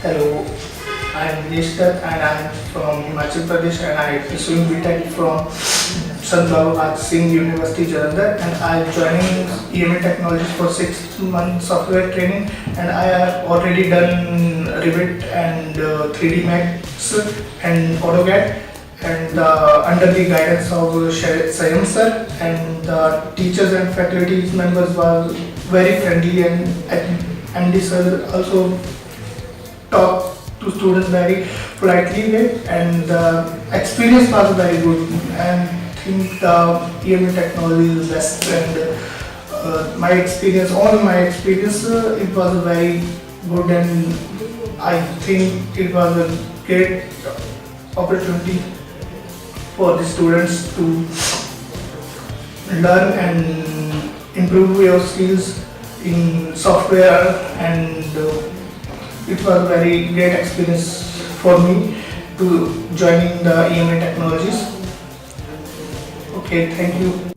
Hello, I am Vinesh Dutt and I am from Himachal Pradesh and I am pursuing BTech from Sant Bhag Singh University, Chandigarh, and I am joining EME Technologies for 6 months software training, and I have already done Revit and 3D Max and AutoCAD, and under the guidance of Sayam sir, and the teachers and faculty members were very friendly, and MD sir also talk to students very politely way, and the experience was very good, and I think the EME technology is best, and my experience, all my experience, it was very good, and I think it was a great opportunity for the students to learn and improve your skills in software, and it was very great experience for me to joining the EME Technologies. Okay, thank you.